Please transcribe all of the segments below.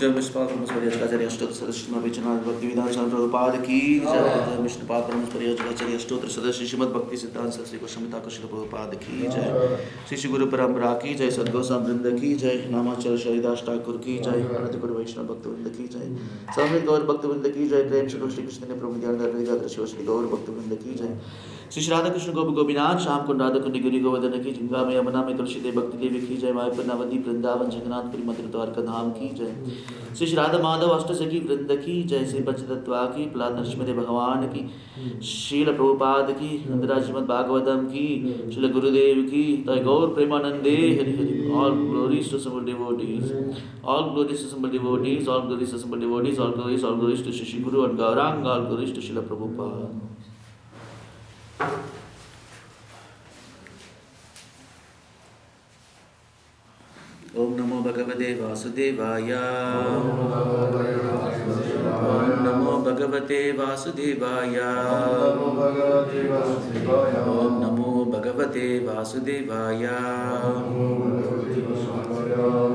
जय विष्णुपाद ब्रह्मस्पति अष्टोत्तर सदस्य विचनाथ भक्ति विधान स्वामी प्रभुपाद की जय। जय विष्णुपाद ब्रह्मस्पति अष्टोत्तर सदस्य श्रीमद् भक्ति सिद्धांत सरस्वती गोस्वामी ठाकुर श्रील प्रभुपाद की जय। श्री श्री गुरु परंपरा की जय। सद्गोस्वामी वृंद की जय। नामाचार्य शरीदास ठाकुर की जय। अनंत गुरु वैष्णव भक्त वृंद की जय। समवेत गौर भक्त वृंद की जय। प्रेम श्री कृष्ण ने प्रभु ज्ञान शिव श्री गौर भक्त वृंद की जय। श्री राधा कृष्ण गोपी गोपीनाथ श्याम कुंड राधा कुंड गिरी गोवर्धन की जिंगा में यमुना में तुलसी देव भक्ति देवी की जय। मायापुर नवदीप वृंदावन जगन्नाथपुरी मधुर द्वारका धाम की जय। श्री राधा माधव अष्ट सखी वृंद की जय। श्री पंचतत्वा की प्रहलाद नरसिंह भगवान की, शील प्रभुपाद की, नंदराज श्रीमद् भागवतम की, श्रील गुरुदेव की, तय गौर प्रेमानंदे Hari Hari. All glories to assembled devotees, all glories to assembled devotees, all glories to assembled devotees, all glories to Shri Guru and Gauranga, all glories to Srila Prabhupada. Om Namo Bhagavate Vasudevaya. Om Namo Bhagavate Vasudevaya. Om Namo Bhagavate Vasudevaya.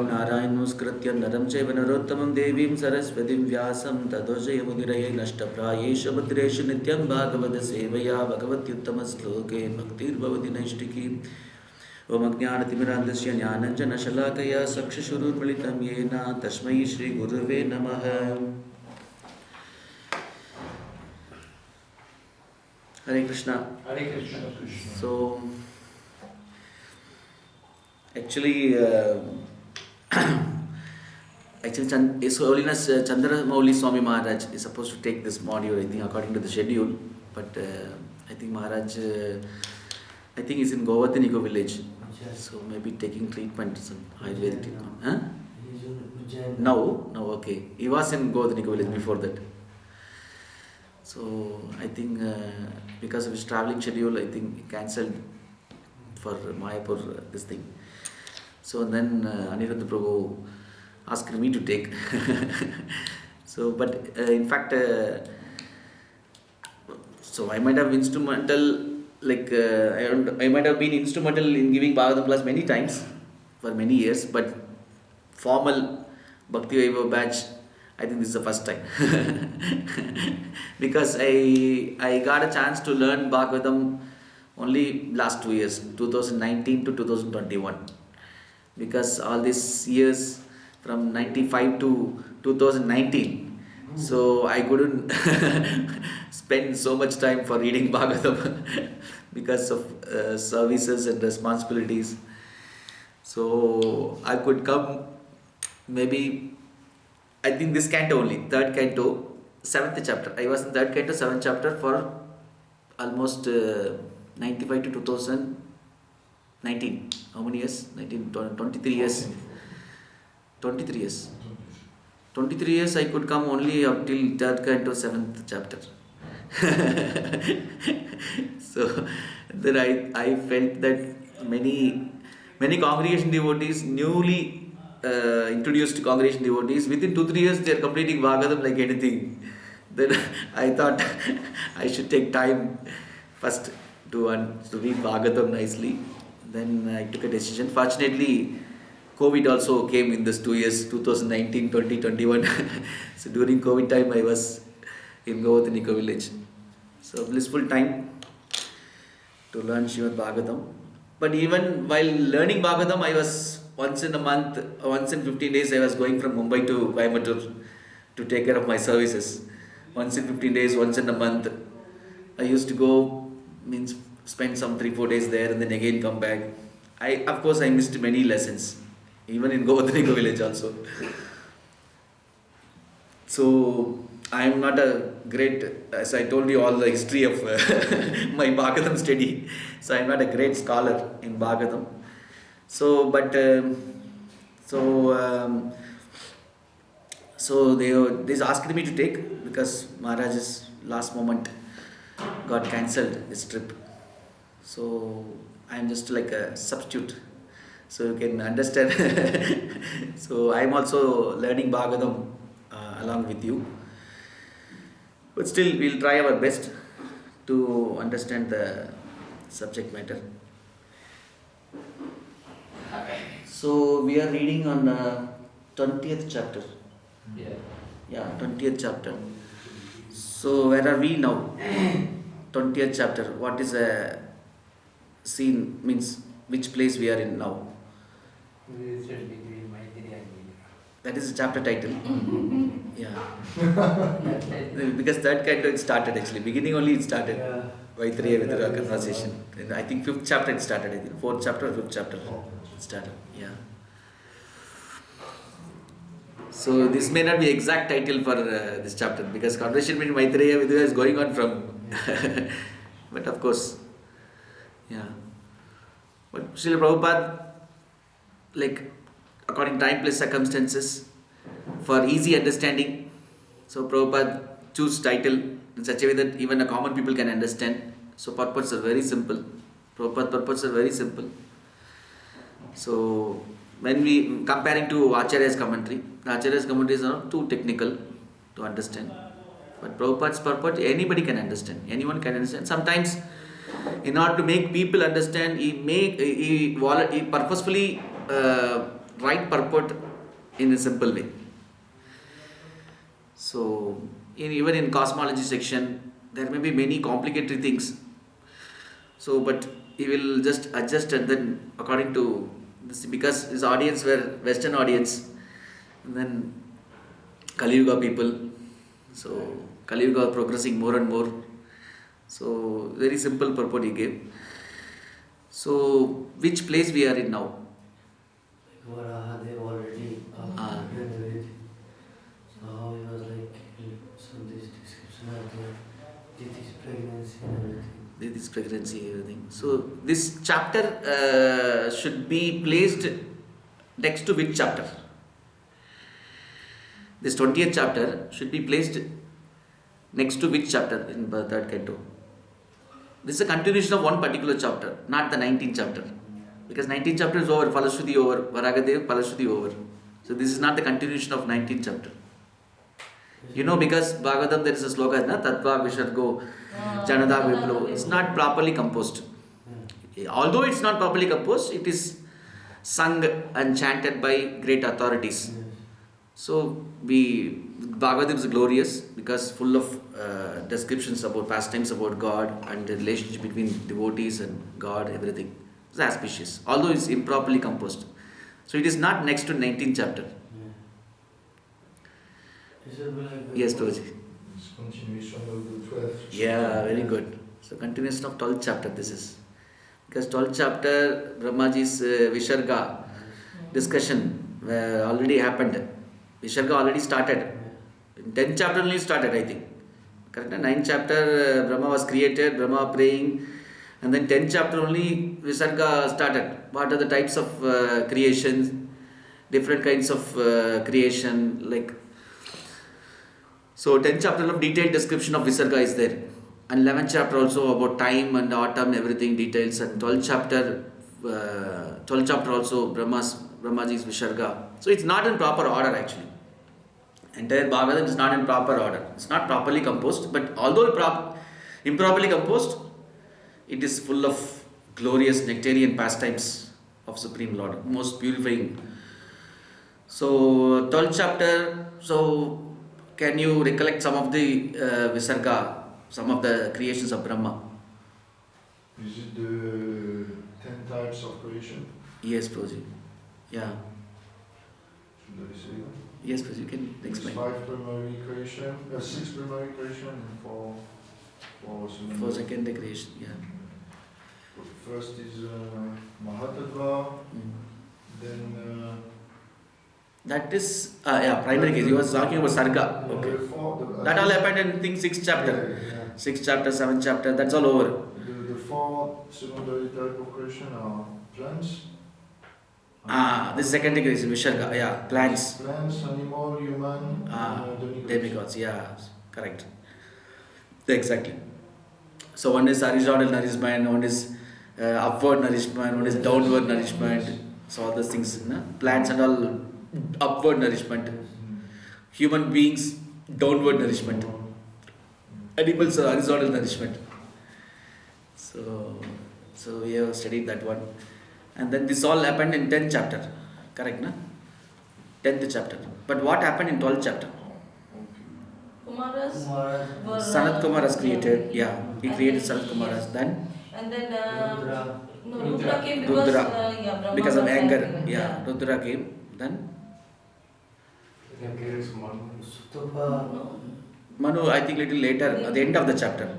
Narayan Nuskritya Naram Chaiva Narottamam Devim Saraswatim Vyasam Tato Jayamudiraye Nashtaprayesha Bhadresha Nityam Bhagavata Sevaya Bhagavatyuttama Sloke Bhaktir Bhavati Naishtiki. ओम अज्ञानतिमिरान्धस्य ज्ञानञ्जनशलाकया चक्षुरुन्मीलितं येन तस्मै श्रीगुरुवे नमः। Hare Krishna. Hare Krishna. So, actually, His Holiness Chandramouli Swami Maharaj is supposed to take this module, I think, according to the schedule. But I think Maharaj, I think he's in Govardhaniko village. So maybe taking treatment, some Ayurvedic treatment. Huh? Now, okay. He was in Govardhaniko village before that. So I think because of his traveling schedule, I think he cancelled for Mayapur this thing. So then Aniruddha Prabhu asked me to take. So, but in fact, so I might have instrumental. I might have been instrumental in giving Bhagavatam class many times for many years, but formal Bhakti Vaibhava batch, I think this is the first time. Because I got a chance to learn Bhagavatam only last 2 years, 2019 to 2021. Because all these years from 95 to 2019, so I couldn't spend so much time for reading Bhagavatam because of services and responsibilities. So I could come maybe, I think this canto only, third canto, 7th chapter. I was in third canto, 7th chapter for almost 95 to 2019. How many years? 23 years. 23 years. 23 years I could come only up till third canto, 7th chapter. So then I felt that many congregation devotees, newly introduced congregation devotees, within 2-3 years they are completing Bhagavatam like anything. Then I thought I should take time first to read Bhagavatam nicely. Then I took a decision. Fortunately, COVID also came in this 2 years, 2019, 2021. So during COVID time, I was in Govardhaniko village. So blissful time to learn Srimad Bhagavatam. But even while learning Bhagavatam, I was once in a month, once in 15 days, I was going from Mumbai to Coimbatore to take care of my services. Once in 15 days, once in a month. I used to go, spend some 3-4 days there and then again come back. Of course, I missed many lessons. Even in Govardhaniko village also. So, I am not a great, as I told you all the history of my Bhagavatam study. So, I am not a great scholar in Bhagavatam. So, but, they asked me to take because Maharaj's last moment got cancelled, his trip. So, I am just like a substitute. So you can understand. So I am also learning Bhagavatam along with you. But still, we'll try our best to understand the subject matter. So we are reading on 20th chapter. Yeah. Yeah, 20th chapter. So where are we now? 20th chapter. What is a scene means which place we are in now? Relation between Maitreya and Indra. That is the chapter title. Yeah. That like- Because that kind of it started actually. Beginning only it started. Yeah. Vaitreya with the conversation. And I think 5th chapter it started. I think 4th chapter or 5th chapter it started. Yeah. So this may not be exact title for this chapter because conversation between Maitreya Vidura is going on from. But of course, yeah. But Srila Prabhupada, like according to time plus circumstances, for easy understanding, so Prabhupada choose title in such a way that even a common people can understand. So purports are very simple. Prabhupada purports are very simple. So when we comparing to Acharya's commentary, the Acharya's commentary is not too technical to understand. But Prabhupada's purport anybody can understand. Anyone can understand. Sometimes in order to make people understand, he purposefully write purport in a simple way. So even in cosmology section, there may be many complicated things. So, but he will just adjust and then according to this, because his audience were Western audience, and then Kali Yuga people. So Kali Yuga progressing more and more. So very simple purport he gave. So which place we are in now? Like Varaha, they already Ah. done everything. So how he was like, so this description of the Diti's pregnancy and everything. This pregnancy, everything. So this chapter should be placed next to which chapter? This 20th chapter should be placed next to which chapter in the third canto? This is a continuation of one particular chapter, not the 19th chapter. Because 19th chapter is over, Falashruti over, Varagadev, Falashruti over. So this is not the continuation of 19th chapter. You know, because Bhagavatam there is a sloka, na? Tattva Vishargo Janada Viplo. It's not properly composed. Although it's not properly composed, it is sung and chanted by great authorities. Yes. So Bhagavatam is glorious because full of descriptions about pastimes about God and the relationship between devotees and God, everything. It's auspicious. Although it's improperly composed. So it is not next to 19th chapter. Yeah. This will be like Yes, Prabhuji. It's continuation of the 12th. Yeah, very good. So continuation of 12th chapter this is. Because 12th chapter, Brahmaji's Visharga discussion already happened. Visharga already started. In 10th chapter only started, I think. Correct? 9th chapter, Brahma was created, Brahma praying. And then 10th chapter only, Visarga started. What are the types of creations, different kinds of creation, like. So 10th chapter of detailed description of Visarga is there. And 11th chapter also about time and autumn, everything details. And 12th chapter also Brahmaji's Visarga. So it's not in proper order actually. Entire Bhagavatam is not in proper order. It's not properly composed, but although improperly composed, it is full of glorious nectarian pastimes of Supreme Lord, most purifying. So 12th chapter, so can you recollect some of the Visarga, some of the creations of Brahma? Is it the 10 types of creation? Yes, Prabhuji. Yeah. Should I say that? Yes, Prabhuji, you can There's explain. 5 primary creation, 6 primary creation and 4 secondary. For secondary creation, yeah. First is Mahatattva, then That is, primary case. He was talking about Sarga. Okay. That all happened in, I think, 6th chapter. Yeah. 6th chapter, 7th chapter, that's all over. The 4 secondary type of creation are plants. This is secondary creation, Visharga, yeah, plants. Plants, animal, human, demigods. Demigods, yeah, correct. Exactly. So one is horizontal nourishment, one is upward nourishment, one is downward nourishment. So all those things, no? Plants and all upward nourishment. Human beings downward nourishment. Animals are horizontal nourishment. So we have studied that one. And then this all happened in 10th chapter. Correct, na? 10th chapter. But what happened in 12th chapter? Kumaras Kumaras. were, Sanat Kumar has created, yeah. he And created then Sanat Kumaras. Then And then Rudra. no, Rudra came because Rudra. Brahma Because of was anger, angry. yeah, Rudra came. Then Sutupa. No. Manu, I think little later, at the end of the chapter.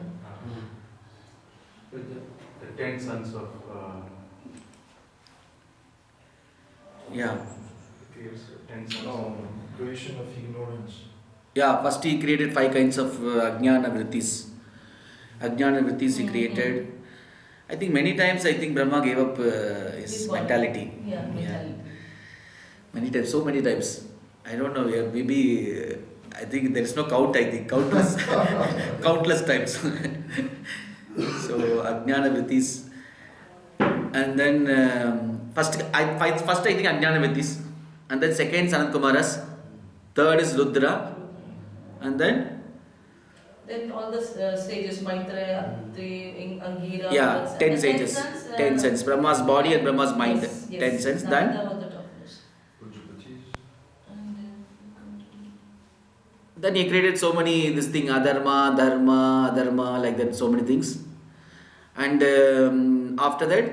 The 10 sons of Yeah. creates 10 sons. No, creation of ignorance. Yeah, first he created 5 kinds of Ajnana Vrittis. Ajnana Vrittis he created. I think many times Brahma gave up his His body. mentality. Yeah, mentality. Many times, so many times. I don't know, yeah, maybe I think there is no count, I think. Countless, countless times. So, Ajnana Vrittis. And then, first I think Ajnana Vrittis. And then second, Sanat Kumaras. Third is Rudra. And then, Then all the stages, Maitreya, Atri, Angira. yeah, and 10 then sages. sons, 10 sense. Brahma's body and Brahma's mind. Yes, yes. 10 sense. Narada Then, was the topmost. Pujapatis. And then he created so many, this thing, Adharma, Dharma, Adharma, like that, so many things. And after that,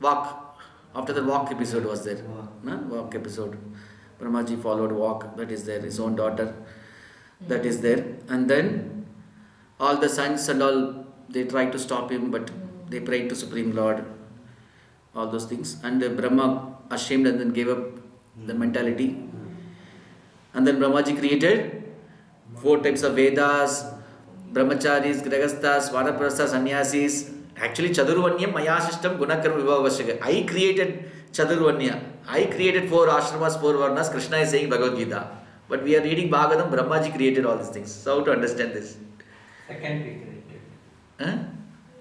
walk. After that, walk episode was there. No? Walk episode. Brahmaji followed walk, that is there. His own daughter, that is there. And then, all the sons and all, they tried to stop him, but they prayed to Supreme Lord. All those things. And Brahma ashamed and then gave up the mentality. And then Brahmaji created 4 types of Vedas, Brahmacharis, Grihasthas, Vanaprasthas, Sannyasis. Actually, Chadurvanyam Mayashishtam Gunakarma Vibhavavashaka. I created Chadurvanya. I created 4 ashramas, 4 varnas. Krishna is saying Bhagavad Gita. But we are reading Bhagavatam, Brahmaji created all these things. So how to understand this? Secondary created. Huh?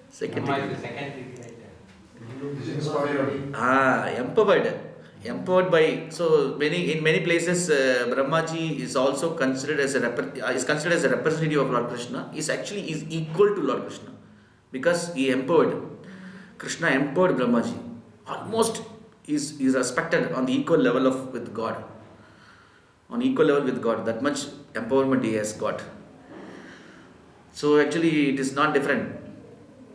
Second. Brahma is the secondary created. Is inspired. Empowered by, so in many places Brahmaji is also considered as a representative of Lord Krishna. Is equal to Lord Krishna because he empowered. Krishna empowered Brahmaji. Almost is respected on the equal level with God. On equal level with God, that much empowerment he has got. So actually it is not different.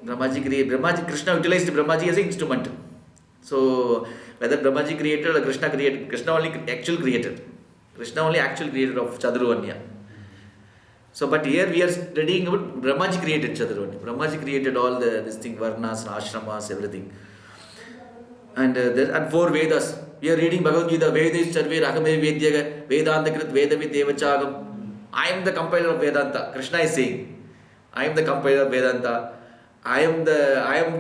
Krishna utilized Brahmaji as an instrument. So whether Brahmaji created or Krishna created, Krishna only actual created. Krishna only actual creator of Chadurvanya. So but here we are studying about Brahmaji created Chadurvanya. Brahmaji created all this thing, Varnas, Ashramas, everything. And there are 4 Vedas. We are reading Bhagavad Gita, Vedas Sarve Rahame Vedyaga, Vedanta Krit Vedavid Devachagam. I am the compiler of Vedanta. Krishna is saying, I am the compiler of Vedanta. I am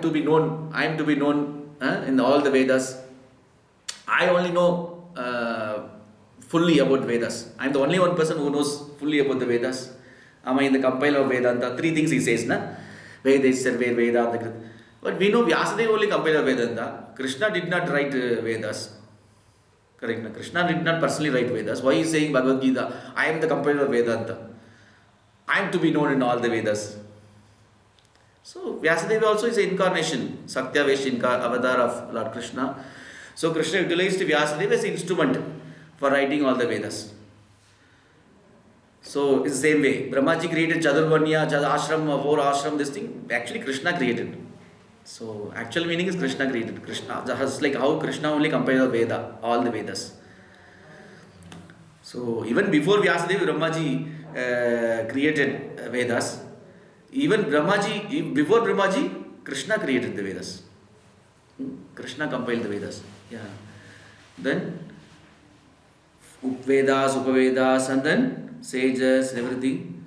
to be known in all the Vedas. I only know fully about Vedas. I am the only one person who knows fully about the Vedas. Am I in the compiler of Vedanta? 3 things he says, na? Vedas Sarve Vedanta Krit. But we know Vyasadeva only compiler Vedanta. Krishna did not write Vedas. Correct? Na? Krishna did not personally write Vedas. Why is he saying Bhagavad Gita? I am the compiler of Vedanta. I am to be known in all the Vedas. So Vyasadeva also is an incarnation. Saktya Vaishya avatar of Lord Krishna. So Krishna utilized Vyasadeva as an instrument for writing all the Vedas. So it's the same way. Brahmaji created Chadurvanya, Ashram, 4 ashram, this thing. Actually Krishna created. So actual meaning is Krishna created. Krishna, just like how Krishna only compiled the Veda, all the Vedas. So even before Vyasadeva, Brahmaji created Vedas. Even before Brahmaji, Krishna created the Vedas. Krishna compiled the Vedas. Yeah. Then Vedas, Upavedas, and then sages, everything.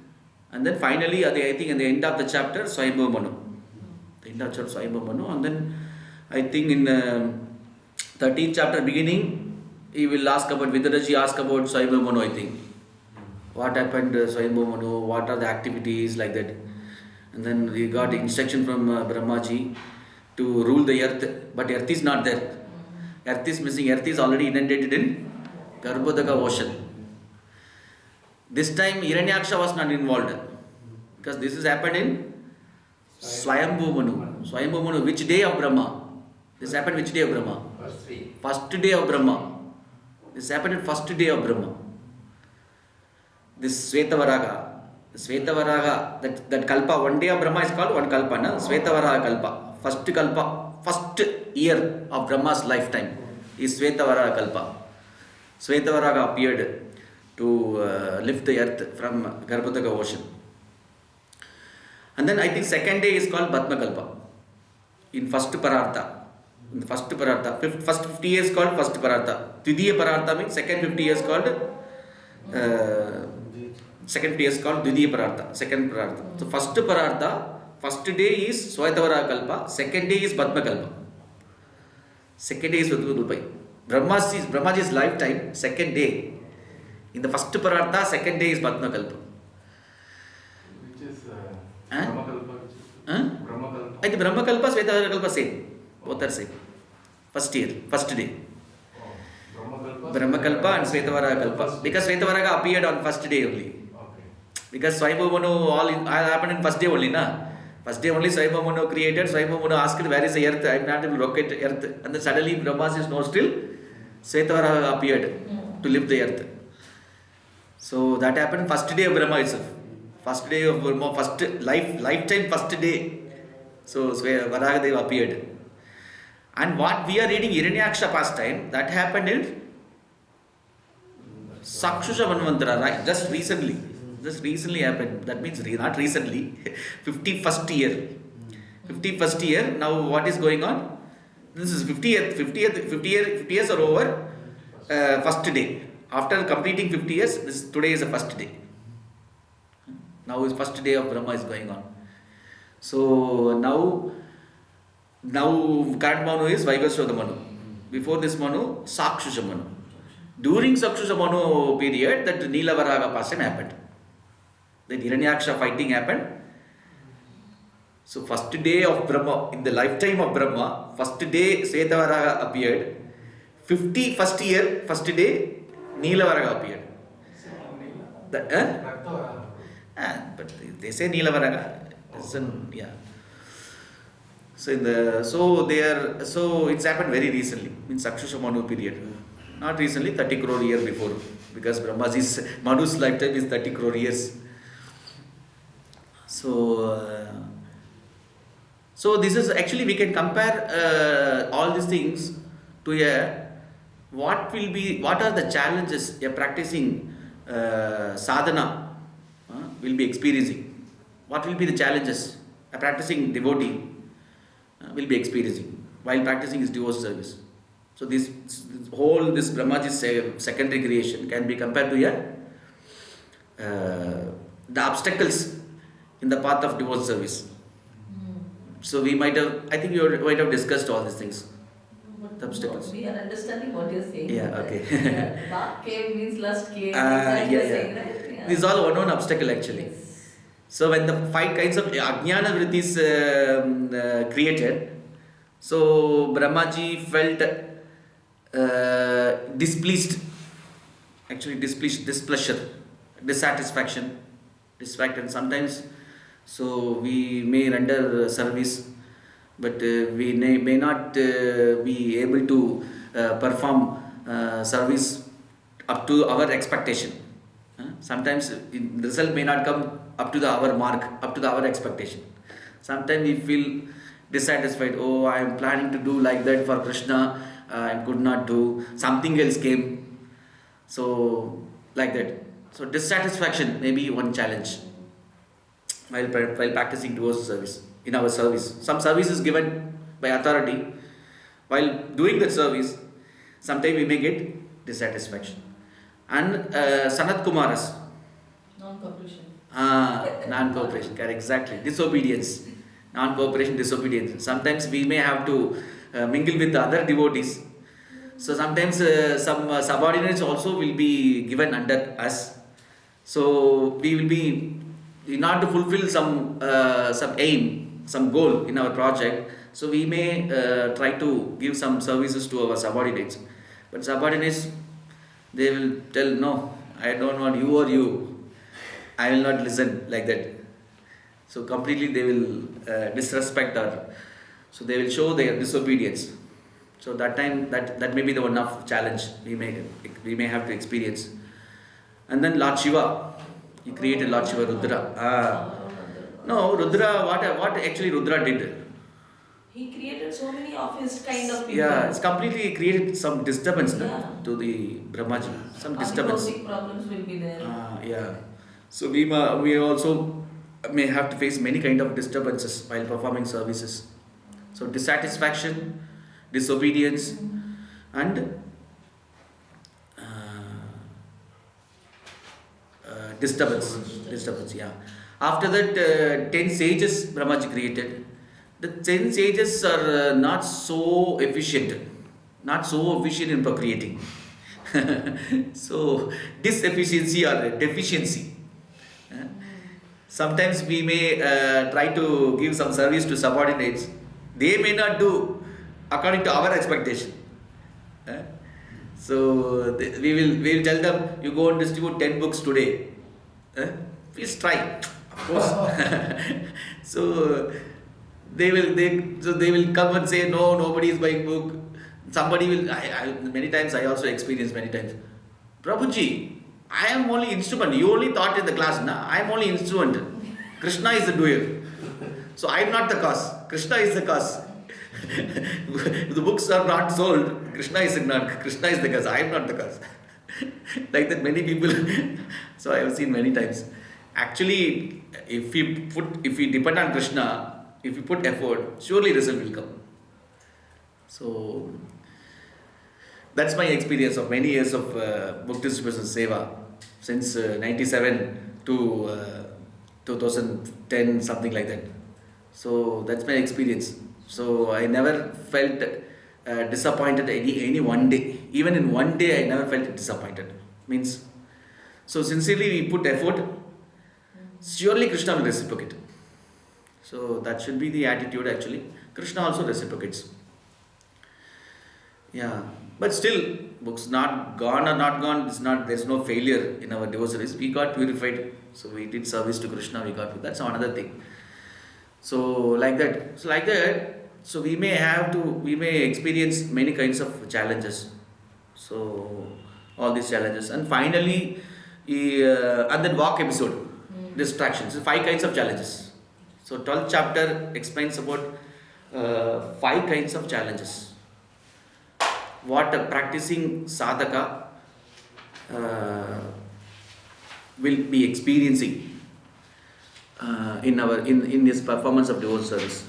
And then finally, I think at the end of the chapter, Swayambhu Manu. The end of chapter, Swayambhu Manu. And then I think in 13th chapter beginning, he will ask about, Viduraji ask about Swayambhu Manu, I think. What happened to Swayambhu Manu, what are the activities, like that. And then we got instruction from Brahmaji to rule the earth, but earth is not there. Earth is missing. Earth is already inundated in Garbhodaka ocean. This time Hiranyaksha was not involved because this has happened in Swayambhu Manu. Swayambhu Manu, which day of Brahma? This happened which day of Brahma? First week. First day of Brahma. This happened in first day of Brahma. This Svetavaraga. That Kalpa, one day of Brahma is called one Kalpa, na? Svetavaraga Kalpa. First Kalpa, first year of Brahma's lifetime is Svetavaraga Kalpa. Svetavaraga appeared to lift the earth from Garbhodaka ocean. And then I think second day is called Bhatma Kalpa. In first Parartha. In the first Parartha. First 50 years called first Parartha. Dvidiya Parartha means second 50 years called second 50 years called Dvidiya Parartha. Second Parartha. So first Parartha, first day is Svetavaraga Kalpa, second day is Bhatma Kalpa. Second day is Bhatma Kalpa. Brahmaji's lifetime, second day. In the first Parartha, second day is Bhatma Kalpa. Which is Huh? Brahmakalpa. Which is Huh? Brahmakalpa. I think Brahma Kalpa, Svetavaraga Kalpa same. Both are same. First year, first day. Brahmakalpa. Brahmakalpa and Svetavaraga Kalpa. Because Svetavaraga appeared on first day only. Okay. Because Swayambhu Manu all happened in first day only, na? First day only Swayambhu Manu created. Swayambhu Manu asked, where is the earth? I am not able to locate earth. And then suddenly Brahma says, no, still Svetavaraga appeared to lift the earth. So that happened first day of Brahma itself. First day of Brahma, first lifetime first day. So Varagadeva appeared. And what we are reading Hiranyaksha pastime, that happened in Sakshusha Manvantara, right? Just recently happened. That means not recently, 51st year. 51st year, now what is going on? This is 50 years are over, first day. After completing 50 years, today is the first day. Now is first day of Brahma is going on. So now current Manu is Vaivasvata Manu. Before this Manu, Sakshusha Manu. During Sakshusha Manu period, that Nilavaraga pastime happened. The Hiranyaksha fighting happened. So first day of Brahma, in the lifetime of Brahma, first day Svetavaraga appeared. 51st year, first day Nilavaraga appeared. But they say Nilavaraga. Yeah. So it's happened very recently in Sakshusha Manu period. Not recently, 30 crore year before, because Manu's lifetime is 30 crore years. So this is actually, we can compare all these things to what are the challenges a practicing sadhana will be experiencing. What will be the challenges a practicing devotee will be experiencing while practicing his devotional service. So this Brahmaji's secondary creation can be compared to the obstacles in the path of devotional service. So we might have discussed all these things. The obstacles. We are understanding what you're saying. Yeah, okay. Dark cave means lust cave. That you're saying, right? Yeah. This is all one obstacle actually. Yes. So when the 5 kinds of Ajnana Vrittis created, so Brahmaji felt displeased, displeasure, dissatisfaction, sometimes. So we may render service, but we may not be able to perform service up to our expectation. Sometimes the result may not come up to our mark, up to our expectation. Sometimes we feel dissatisfied. Oh, I am planning to do like that for Krishna, I could not do. Something else came. So like that. So dissatisfaction may be one challenge while practicing towards service. In our service, some service is given by authority. While doing that service, sometimes we may get dissatisfaction. And Sanat Kumaras. Non-cooperation. Non-cooperation, correct, exactly. Disobedience. Non-cooperation, disobedience. Sometimes we may have to mingle with the other devotees. So sometimes some subordinates also will be given under us. So we will be, in order to fulfill some aim, some goal in our project, So we may try to give some services to our subordinates, but subordinates, they will tell, no, I don't want you or you, I will not listen, like that. So completely they will disrespect our, so they will show their disobedience. So that time, that may be the one of challenge we may have to experience. And then Lord Shiva, he created Lord Shiva, Rudra. No, Rudra, what actually Rudra did? He created so many of his kind of people. Yeah, it's completely created some disturbance Yeah. to the Brahmaji. Some disturbance. Economic problems will be there. Yeah. So we also may have to face many kind of disturbances while performing services. So dissatisfaction, disobedience, and disturbance. Disturbance, yeah. After that, 10 sages Brahmaji created. The 10 sages are not so efficient in procreating. So, disefficiency or deficiency. Sometimes we may try to give some service to subordinates. They may not do according to our expectation. So we will tell them, you go and distribute 10 books today. Please try, of course. So they will come and say, no, nobody is buying book. Somebody will. Many times I also experienced many times. Prabhuji, I am only instrument. You only taught in the class, na? I am only instrument. Krishna is the doer. So I am not the cause. Krishna is the cause. The books are not sold. Krishna is the cause. I am not the cause. Like that, many people. So I have seen many times. Actually, if we depend on Krishna, if we put effort, surely result will come. So that's my experience of many years of book distribution seva, since 97 to 2010, something like that. So that's my experience. So I never felt disappointed any one day. Even in one day, I never felt disappointed. Means, so sincerely we put effort, surely Krishna will reciprocate. So that should be the attitude actually. Krishna also reciprocates. Yeah, but still, books not gone or not gone, there's no failure in our devotees. We got purified, so we did service to Krishna, that's another thing. So like that, so we may experience many kinds of challenges. So all these challenges, and finally, and then walk episode, distractions. So 5 kinds of challenges. So 12th chapter explains about 5 kinds of challenges. What a practicing sadhaka will be experiencing in his performance of devotional service,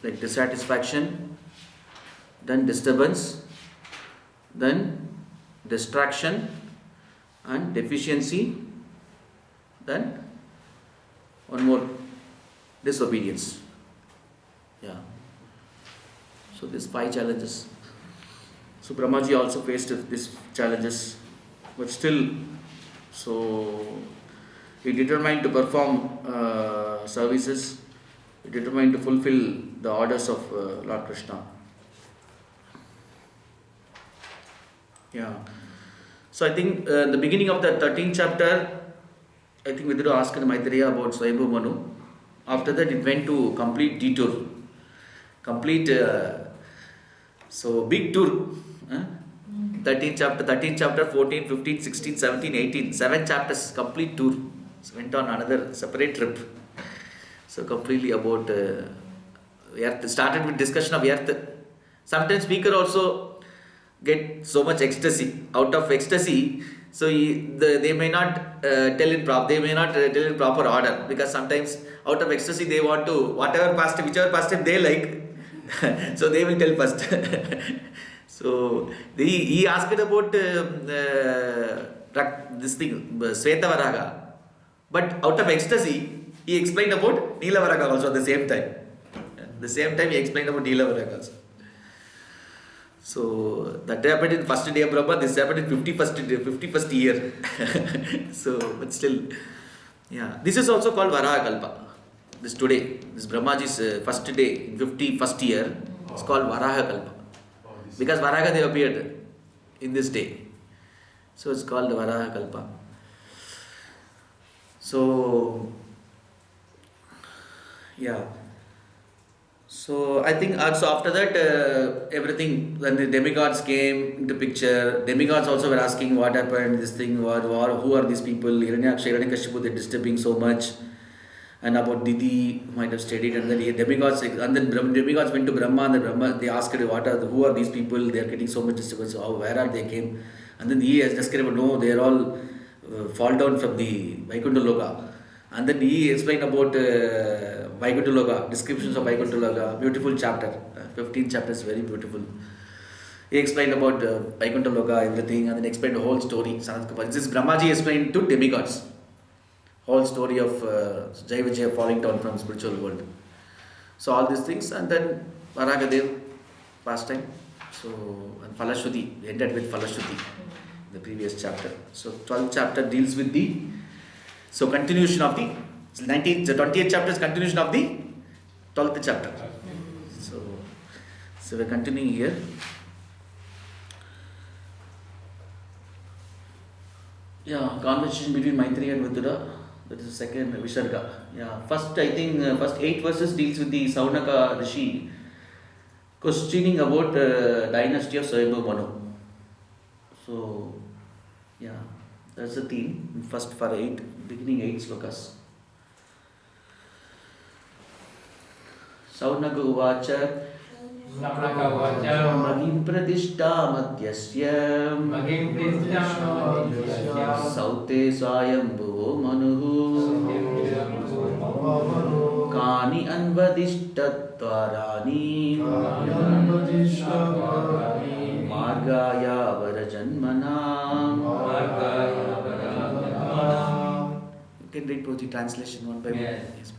like dissatisfaction, then disturbance, then distraction and deficiency, then one more, disobedience. Yeah. So these 5 challenges. So Brahmaji also faced these challenges, but still, so he determined to perform services. He determined to fulfill the orders of Lord Krishna. Yeah. So I think the beginning of the 13th chapter, I think Vidura asked Maitreya about Swayambhu Manu. After that, it went to complete detour, so big tour. 13th chapter, 14, 15, 16, 17, 18, 7 chapters, complete tour. So went on another separate trip. So completely about earth. Started with discussion of earth. Sometimes speaker also get so much ecstasy. Out of ecstasy, so they may not tell in proper order, because sometimes out of ecstasy they want to whichever pastime they like, so they will tell first. So he asked about this thing, Svetavaraga, but out of ecstasy he explained about Nilavaraga also at the same time. At the same time he explained about Nilavaraga also. So that happened in first day of Brahma, this happened in 51st year. So, but still, yeah. This is also called Varaha Kalpa. This Brahmaji's first day in 51st year. It's called Varaha Kalpa. Oh, this. Because Varaha they appeared in this day. So it's called Varaha Kalpa. So, yeah. So I think also after that everything, when the demigods came into picture, demigods also were asking what happened, this thing, who are these people, Hiranyaksha, Hiranyakashipu, they're disturbing so much, and about Didi might have studied, and then demigods, and then demigods went to Brahma, and then Brahma, they asked who are these people, they are getting so much disturbance, where are they came, and then he has described, no, they are all fall down from the Vaikuntha Loka. And then he explained about Vaikuntha Loka, descriptions of Vaikuntha Loka, beautiful chapter, 15 chapters, very beautiful. He explained about Vaikuntha Loka, everything, and then explained the whole story. This is Brahmaji explained to demigods, whole story of Jai Vijaya falling down from spiritual world. So all these things, and then Varagadev pastime. So, and Falashruti, ended with Falashruti, the previous chapter. So 12th chapter deals with the, so continuation of the 20th chapter is continuation of the 12th chapter. So we're continuing here. Yeah, conversation between Maitreya and Vidura. That is the second Visarga. Yeah, first I think first 8 verses deals with the Saunaka Rishi questioning about dynasty of Swayambhu Manu. So yeah, that's the theme. First for 8, beginning 8 slokas. Saunaka Uvacha Saunaka Uvacha Magim Pratishta Madhyasya Magim Pratishta Saute Swayambhuvo Manuhu Kani Anvadishtatvarani Margaya Varajanmana. You can read both the translation one by one. Yes. Yes.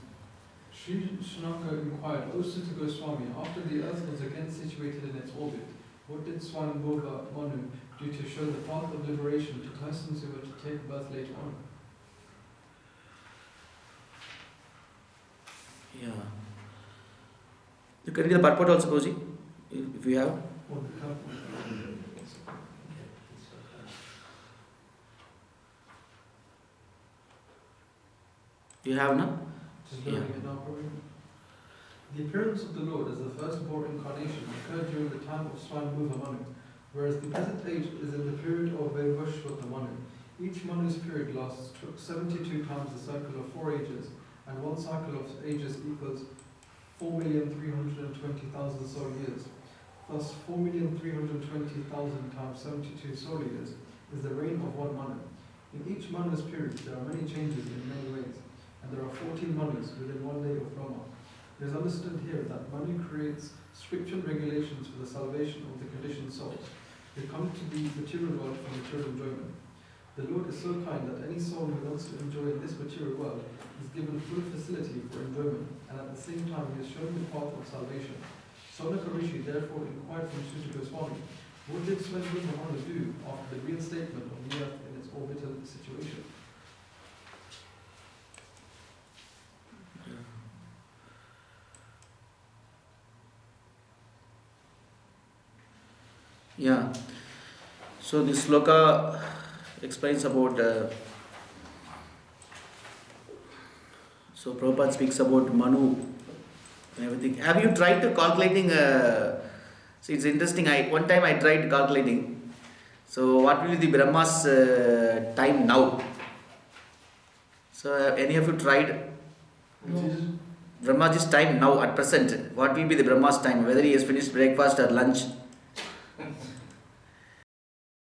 Sri Shanaka inquired, O Sutta Goswami, after the earth was again situated in its orbit, what did Swayambhuva Manu do to show the path of liberation to persons who were to take birth later on? Yeah. You can read the purport also, Koji, if you have. What the couple? You have now? Just learning it now, probably. The appearance of the Lord as the firstborn incarnation occurred during the time of Swayambhuva Manu, whereas the present age is in the period of Vaivashvata Manu. Each Manu's period lasts 72 times the cycle of 4 ages, and one cycle of ages equals 4,320,000 solar years. Thus, 4,320,000 times 72 solar years is the reign of one Manu. In each Manu's period, there are many changes in many ways, and there are 14 Manus within one day of Brahma. It is understood here that Manu creates stringent regulations for the salvation of the conditioned souls who come to the material world for material enjoyment. The Lord is so kind that any soul who wants to enjoy in this material world is given full facility for enjoyment, and at the same time he is shown the path of salvation. Saunaka Rishi therefore inquired from Sutta Goswami, what did Swayambhuva Manu do after the reinstatement of the earth in its orbital situation? Yeah. So this sloka explains about. So Prabhupada speaks about Manu and everything. Have you tried to calculating? See, it's interesting. One time I tried calculating. So what will be the Brahma's time now? So any of you tried Brahmaji's time now at present? What will be the Brahma's time? Whether he has finished breakfast or lunch?